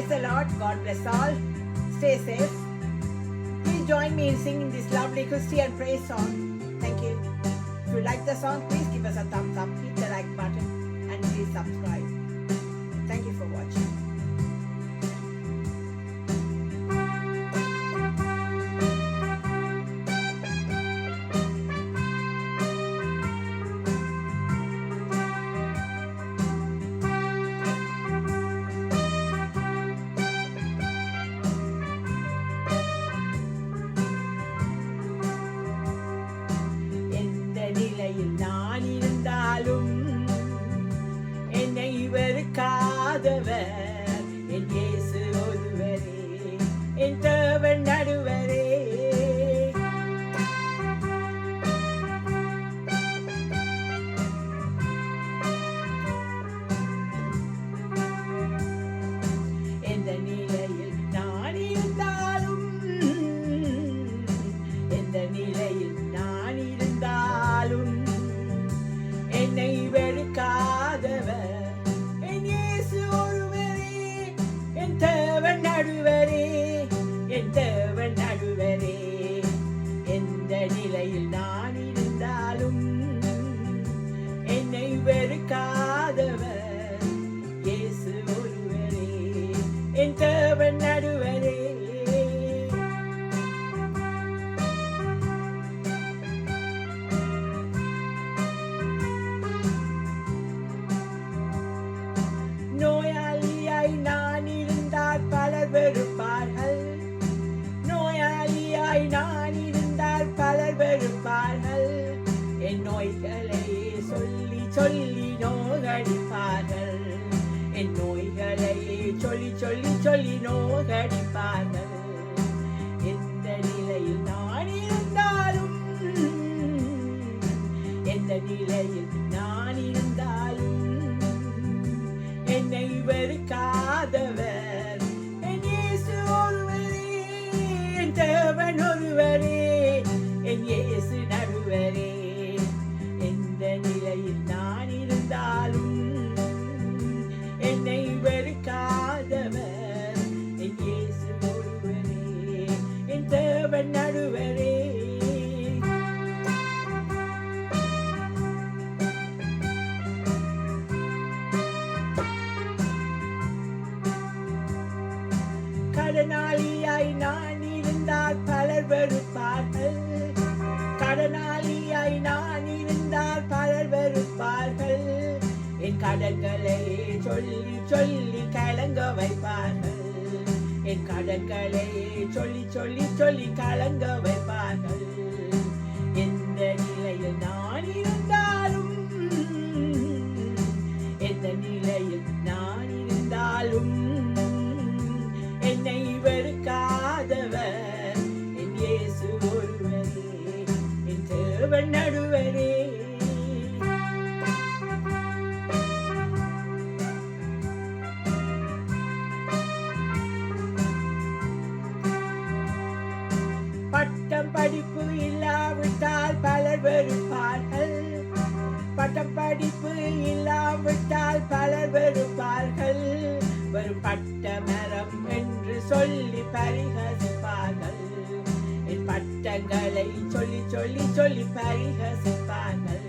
Praise the Lord. God bless all. Stay safe. Please join me in singing this lovely Christian praise song. Thank you. If you like the song, please give us a thumbs up, hit the like button, and please subscribe. Thank you for watching. நிலையில் நான் இருந்தாலும் என்னை வெறுக்காதவர் என் இயேசு ஒருவரே, என் தேவன் நடுவரே. எந்த நிலையில் நான் இருந்தாலும், எந்த நிலையில் நான் இருந்தாலும் என்னை வெறுக்காதவர் என் இயேசு ஒருவரே, என் தேவன் நடுவரே, என் தேவன் நடுவரே. எந்த நிலையில் நான் இருந்தாலும் என்னை வெறுக்காதவர் இயேசு ஒருவரே, என் தேவன் நடுவரே. நோயாளியாய் நான் இருந்தால் பலர் வெறுப்பார்கள், நோயாளியாய் நான் இருந்தால் பலர் வெறுப்பார்கள். என் நோய்களை சொல்லி சொல்லி நோகடிப்பார்கள், என் நோய்களை சொல்லி சொல்லி சொல்லி நோகடிப்பார்கள். எந்த நிலையில் நான் இருந்தாலும், எந்த நிலையில் நான் இருந்தாலும் என்னை வெறுக்காதவர் என் இயேசு ஒருவரே, என் தேவன் ஒருவரே, என் இயேசு நடுவரே. எந்த நிலையில் நான் இருந்தாலும் என்னை வெறுக்காதவர் என் இயேசு ஒருவரே, என் தேவன் நடுவரே. கடனாளியாய் நான் இருந்தால் பலர் வெறுப்பார்கள், கடனாளியாய் நான் இருந்தால் பலர் வெறுப்பார்கள். என் கடன்களை சொல்லி சொல்லி கலங்க வைப்பார்கள், என் கடன்களை சொல்லி சொல்லி சொல்லி கலங்க வைப்பார்கள். எந்த நிலையில் நான் இருந்தாலும், எந்த நிலையில் நான் இருந்தாலும் என்னை வெறுக்காதவர் என் இயேசு ஒருவரே, என் தேவன் நடுவரே. பட்டம் படிப்பு இல்லாவிட்டால் பலர் வெறுப்பார்கள், பட்டம் படிப்பு இல்லாவிட்டால் பலர் வெறுப்பார்கள். வெறும் பட்ட மரம் என்று சொல்லி பரிகசிப்பார்கள், என் பட்டங்களை சொல்லி சொல்லி சொல்லி பரிகசிப்பார்கள்.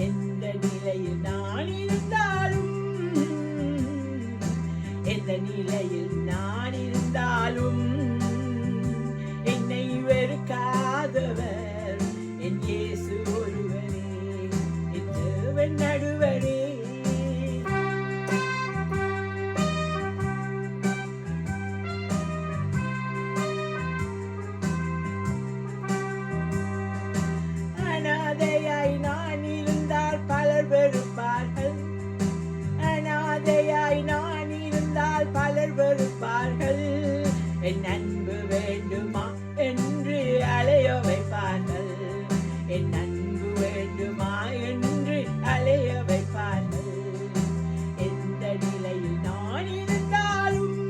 எந்த நிலையில் நான் இருந்தாலும், எந்த நிலையில் நான் இருந்தாலும் என்னை வெறுக்காதவர் என் இயேசு ஒருவரே, என் தேவன் நடுவரே. அனாதையாய் நான் இருந்தால் பலர் வெறுப்பார்கள், அனாதையாய் நான் இருந்தால் பலர் வெறுப்பார்கள். என் அன்பு வேண்டுமா என்று அலைய வைப்பார்கள், என் அன்பு வேண்டுமா என்று அலைய வைப்பார்கள். எந்த நிலையில் நான் இருந்தாலும்,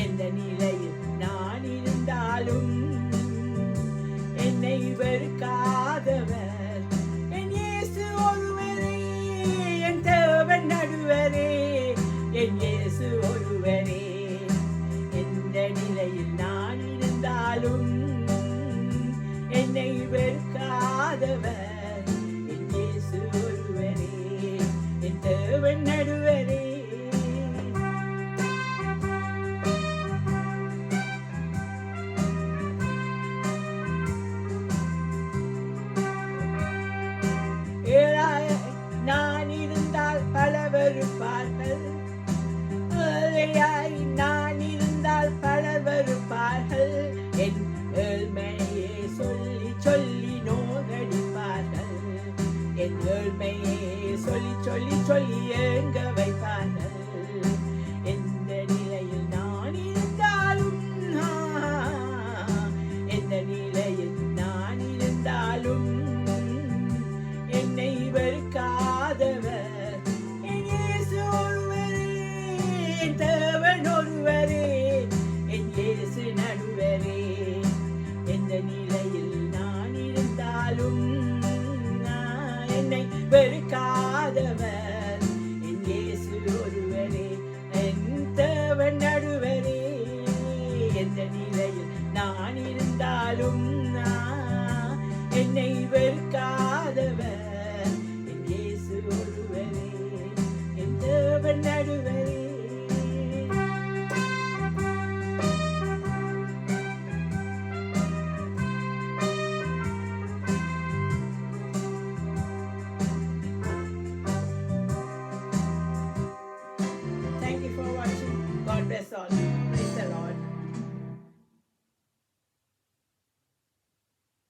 எந்த நிலையில் நான் இருந்தாலும் என்னை வெறுக்காதவர் என் இயேசு ஒருவரே, என் ஏழ்மையே சொல்லி சொல்லி சொல்லி ஏங்க வைப்பார்கள். எந்த நிலையில் நான் இருந்தாலும் எந்த நிலையில் நான் இருந்தாலும் என்னை வெறுக்காதவர் என் இயேசு ஒருவரே, என் தேவன் ஒருவரே, என் இயேசு நடுவரே. எந்த நிலையில் நான் இருந்தாலும் என்னை வெறுக்காதவர்